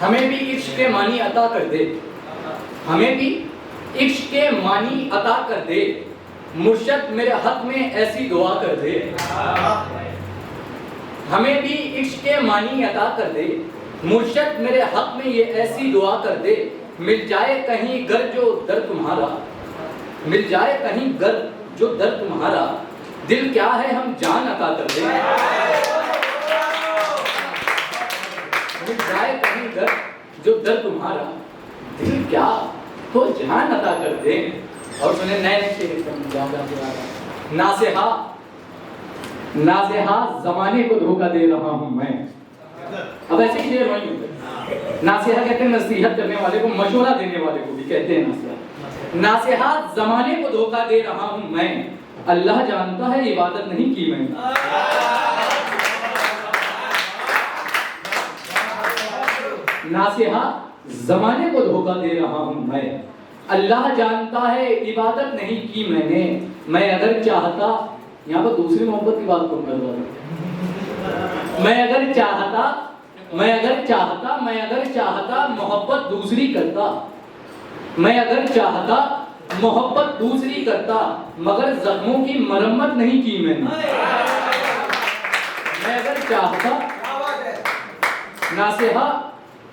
हमें भी इश्क के मानी अता कर दे, हमें भी इश्क के मानी अता कर दे, मुर्शद मेरे हक में ऐसी दुआ कर दे। हमें भी इश्क के मानी अता कर दे, मुर्शद मेरे हक में ये ऐसी दुआ कर दे, मिल जाए कहीं घर जो दर तुम्हारा, मिल जाए कहीं घर जो दर तुम्हारा, दिल क्या है हम जान अता कर दे। मिल जाए कहीं घर जो दर तुम्हारा, दिल क्या तो जान अता कर दे। और सुने नए शेर, नासेहा नासेहा जमाने को धोखा दे रहा हूं मैं। अब ऐसे शेर वही होते, नासेहा कहते हैं नसीहत करने वाले को, मशवरा देने वाले को भी कहते हैं नासेहा। नासेहा जमाने को धोखा दे रहा हूं मैं, अल्लाह जानता है इबादत नहीं की मैंने। नासेहा जमाने को धोखा दे रहा हूं मैं, अल्लाह जानता है इबादत नहीं की मैंने। मैं अगर चाहता, यहाँ पर दूसरी मोहब्बत की बात कौन कर रहा है? मैं अगर चाहता, मैं अगर चाहता, मैं अगर चाहता मोहब्बत दूसरी करता, मैं अगर चाहता मोहब्बत दूसरी करता, मगर जख्मों की मरम्मत नहीं की मैंने। मैं अगर चाहता, नासेहा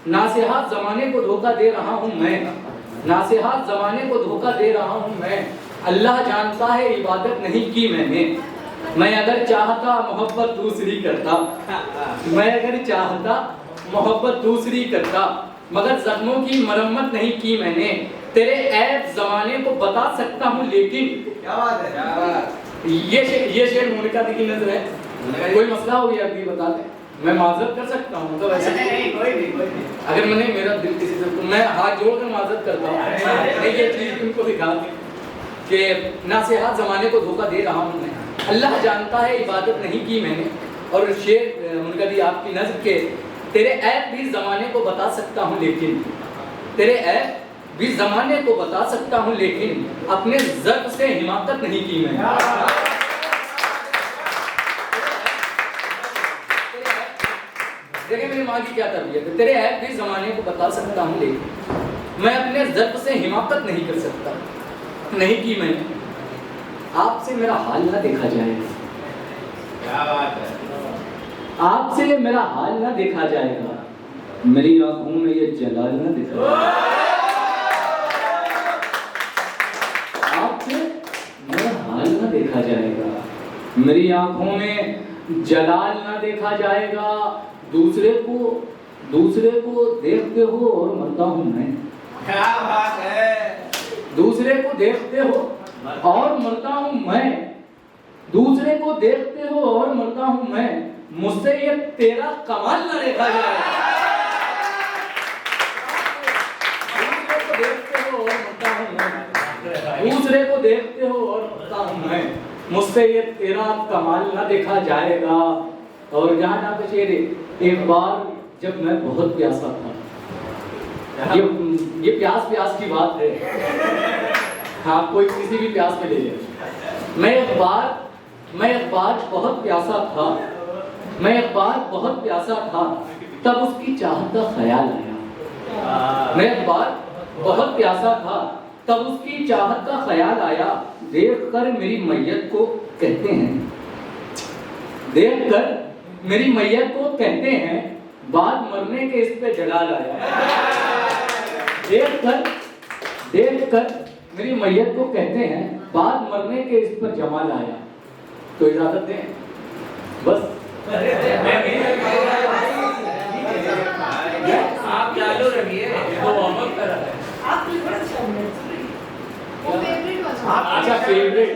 नासेहा जमाने को धोखा दे रहा हूं मैं, नासेहा जमाने को धोखा दे रहा हूं मैं, अल्लाह जानता है इबादत नहीं की मैंने। मैं अगर चाहता मोहब्बत दूसरी करता, मैं अगर चाहता मोहब्बत दूसरी करता, मगर जख्मों की मरम्मत नहीं की मैंने। तेरे ऐब जमाने को बता सकता हूँ लेकिन, क्या बात है, ये शेर मोनिका दी की नजर है। कोई मसला हो गया अभी बता दे, मैं माजरत कर सकता हूँ, मतलब ऐसे नहीं, कोई भी अगर मैंने मेरा दिल किसी से, तो मैं हाथ जोड़कर माजरत करता हूँ। ये चीज उनको दिखा दी कि नासेहा जमाने को धोखा दे रहा हूँ मैं, अल्लाह जानता है इबादत नहीं की मैंने। और शेर उनका दी आपकी नज़र के, तेरे ऐब भी जमाने को बता सकता हूँ लेकिन, तेरे ऐब भी जमाने को बता सकता हूँ लेकिन, अपने ज़र्ब से हिमाकत नहीं की मैंने। देखिए मेरी माँ की क्या तरबियत है, तेरे ऐब भी जमाने को बता सकता हूँ लेकिन, मैं अपने ज़र्ब से हिमाकत नहीं कर सकता, नहीं की मैंने। आपसे मेरा हाल ना देखा जाएगा, क्या बात है, आपसे मेरा हाल ना देखा जाएगा, मेरी आंखों में ये जलाल ना देखा जाएगा। आपसे मेरा हाल ना देखा जाएगा, मेरी आंखों में जलाल ना देखा जाएगा। दूसरे को देखते हो और मरता हूँ मैं, क्या बात है, दूसरे को देखते हो और मरता हूँ मैं, दूसरे को देखते हो और मरता हूँ मैं, मुझसे ये तेरा कमाल ना देखा जाए। दूसरे को देखते हो और मरता हूँ मैं, दूसरे को देखते हो और मरता हूँ मैं, मुझसे ये तेरा कमाल ना देखा जाएगा। और जहाँ जहाँ पे शेर, एक बार जब मैं बहुत प्यासा था, ये प्यास की बात है, हाँ कोई किसी भी प्यास में ले ले। मैं एक बार बहुत प्यासा था, मैं एक बार बहुत प्यासा था, तब उसकी चाहत का ख्याल आया। मैं एक बार बहुत प्यासा था, तब उसकी चाहत का ख्याल आया। देखकर मेरी मैयत को कहते हैं, देखकर मेरी मैयत को कहते हैं, बाद मरने के इस पे जलाल आया। देखकर मेरी मैयत को कहते हैं, बाद मरने के इस पर जमाल आया। तो इजाजत दें बस। आप चालू रखिए, अच्छा फेवरेट,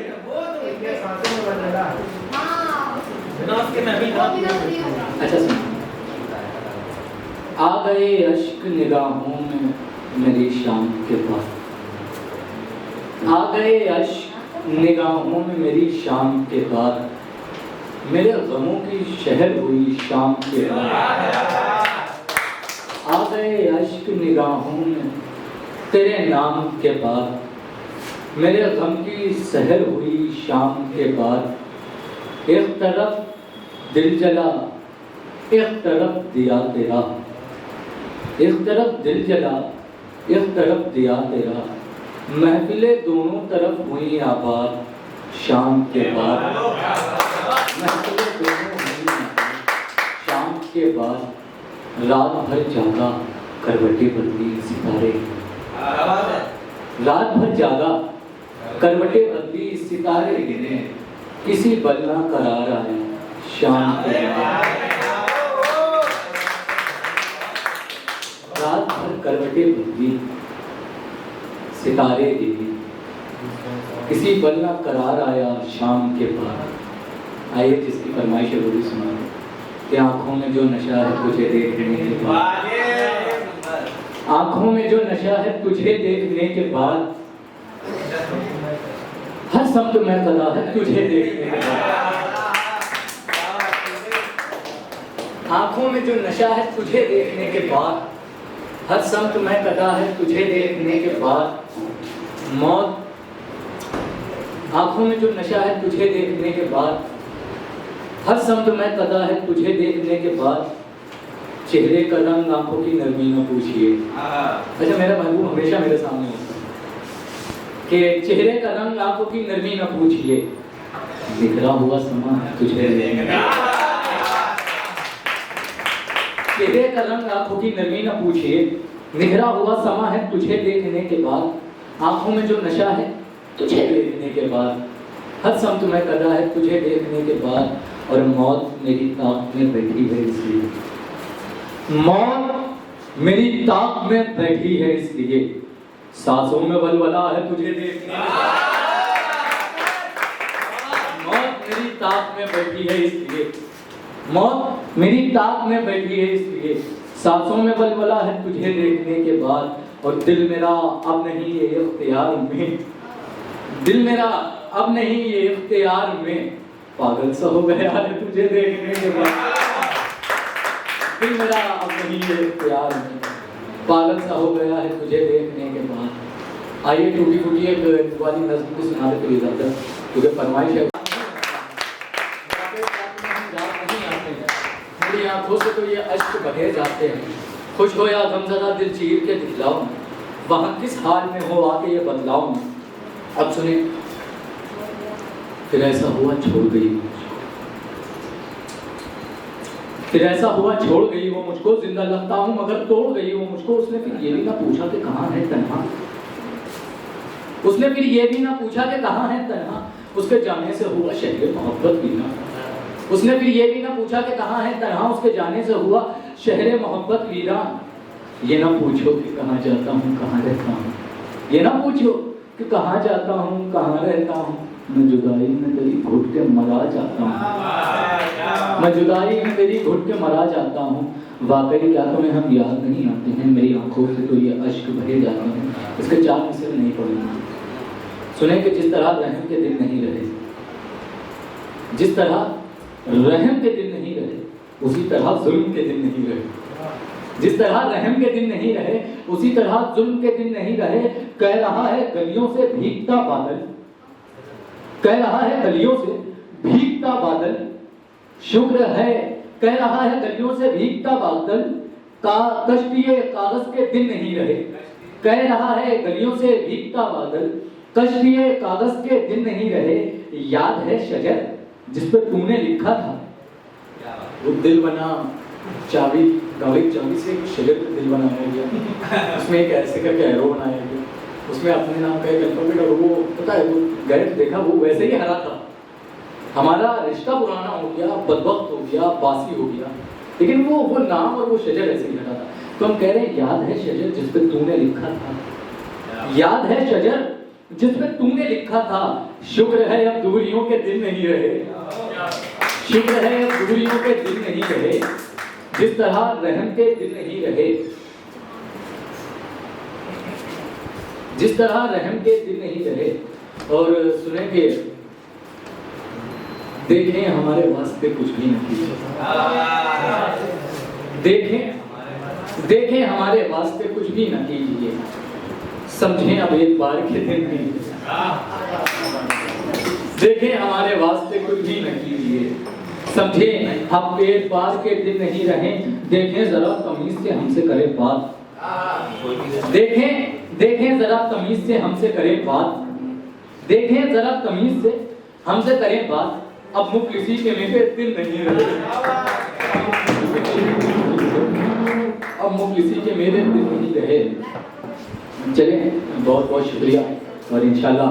अच्छा आ गए अश्क निगाहों में मेरी शाम के बाद, आ गए अश्क निगाहों में मेरी शाम के बाद, मेरे गमों की शहर हुई शाम के बाद। आ गए अश्क निगाहों में तेरे नाम के बाद, मेरे गम की सहर हुई शाम के बाद। एक तरफ दिल जला, एक तरफ दिया तेरा, एक तरफ दिल जला एक तरफ दिया तेरा, महफिले दोनों तरफ हुई आबाद शाम के बाद। महफिले दोनों हुई आबाद शाम के बाद, रात भर जागा करवटें बदली सितारे, रात भर जागा करवटें बदली सितारे गिने, किसी बल ना करार आया शाम के बाद। रात भर करवटें बदली सितारे गिने, किसी बल ना करार आया शाम के बाद। आइए जिसकी फरमाइश है वो भी सुना कि आंखों में जो नशा है तुझे देखने के बाद, आंखों में जो नशा है तुझे देखने के बाद, हर शब्द में कदा है तुझे देखने के बाद। आंखों में जो नशा है तुझे देखने के बाद, हर शब्द में कदा है तुझे देखने के बाद। मौत, आंखों में जो नशा है तुझे देखने के बाद, हर शब्द में कदा है तुझे देखने के बाद। चेहरे का रंग आंखों की नरमी न पूछिए। अच्छा, मेरा महबूब हमेशा मेरे सामने होता है कि चेहरे का रंग आंखों की नरमी न पूछिए, बिखरा हुआ समा है तुझे देखने। चेहरे का रंग आंखों की नरमी न पूछिए, बिखरा हुआ समा है तुझे देखने के बाद। आंखों में जो नशा है तुझे देखने के बाद, हर शब्द में कदा है तुझे देखने के बाद। और मौत मेरी ताक में बैठी है इसलिए, मौत मेरी ताक में बैठी है इसलिए, सांसों में बलबला है तुझे देखने के बाद। मौत मेरी ताक में बैठी है इसलिए, मौत मेरी ताक में बैठी है इसलिए, सांसों में बलबला है तुझे देखने के बाद। और दिल मेरा अब नहीं ये इख्तियार में, दिल मेरा अब नहीं ये इख्तियार में, पागल सा हो गया है तुझे देखने के बाद। दिल मेरा अब नहीं ये इख्तियार में, पागल सा हो गया है तुझे देखने के बाद। आइए टूटी फूटी एक वाली नज़्म को सुना देते हैं, क्योंकि फरमाइश है। मेरी आंखों से तो ये अश्क बहे जाते हैं, खुश हो या गमज़दा दिल चीर के दिखलाओ, वहाँ किस हाल में हो आके ये बदलाव में। अब सुने, फिर ऐसा हुआ छोड़ गई, फिर ऐसा हुआ छोड़ गई वो मुझको, जिंदा लगता हूँ मगर तोड़ गई वो मुझको। उसने फिर ये भी ना पूछा कि कहाँ है तन्हा, उसने फिर ये भी ना पूछा कि कहाँ है तन्हा, उसके जाने से हुआ शहर मोहब्बत वीरान। उसने फिर ये भी ना पूछा कि कहाँ है तन्हा, उसके जाने से हुआ शहर मोहब्बत वीरान। ये ना पूछो कि कहाँ जाता हूँ कहाँ रहता हूँ, ये ना पूछो कि कहाँ जाता हूँ कहाँ रहता हूँ, मैं जुदाई में तेरी घुट के मरा जाता हूँ, मैं जुदाई में तेरी घुट के मरा जाता हूँ। वाकई क्या तुम्हें हम याद नहीं आते हैं, मेरी आंखों से तो ये अश्क बहे जाते हैं। इसके 4 मिसरे नहीं पढ़ेंगे। सुने कि जिस तरह रहम के दिन नहीं रहे, जिस तरह रहम के दिन नहीं रहे, उसी तरह जुल्म के दिन नहीं रहे। जिस तरह रहम के दिन नहीं रहे, उसी तरह जुल्म के दिन नहीं रहे। कह रहा है गलियों से भीगता बादल, कह रहा है गलियों से भीगता बादल, शुक्र है कह रहा है गलियों से भीगता बादल, कश्तिये कागज के दिन नहीं रहे। कह रहा है गलियों से भीगता बादल, कश्तिये कागज के दिन नहीं रहे। याद है शजर जिस पर तूने लिखा था, वो दिल बना चाबी, गाड़ी चाबी से शजर पे दिल बनाया गया, उसमें एक ऐसे करके एरो बनाया गया, उसमें अपने नाम का एक अल्फाबेट, और वो पता है वो गए देखा वो वैसे ही हरा था। हमारा रिश्ता पुराना हो गया, बदबख्त हो गया, बासी हो गया, लेकिन वो नाम और वो शजर ऐसे ही हरा था। तो हम कह रहे हैं याद है शजर जिस पे तूने लिखा था, याद है शजर जिस पे तूने लिखा था। शुक्र है अब दूरियों के दिन नहीं रहे, शुक्र है अब दूरियों के दिन नहीं रहे, जिस तरह रहम के दिन नहीं रहे, जिस तरह रहम के दिन नहीं रहे। और सुनेंगे, देखें हमारे वास्ते कुछ भी न कीजिए, देखें हमारे वास्ते कुछ भी न कीजिए, समझें अब एक बार के दिन भी, देखें हमारे वास्ते कुछ भी न कीजिए, समझे, अब पेट पार के दिन नहीं रहे, देखें जरा तमीज से हमसे करे बात, देखें जरा तमीज से हमसे करे बात, देखें जरा तमीज से हमसे करें बात, अब मुफलिसी के मेरे दिल नहीं रहे, अब मुफलिसी के मेरे दिल नहीं रहे। चले, बहुत बहुत शुक्रिया और इंशाल्लाह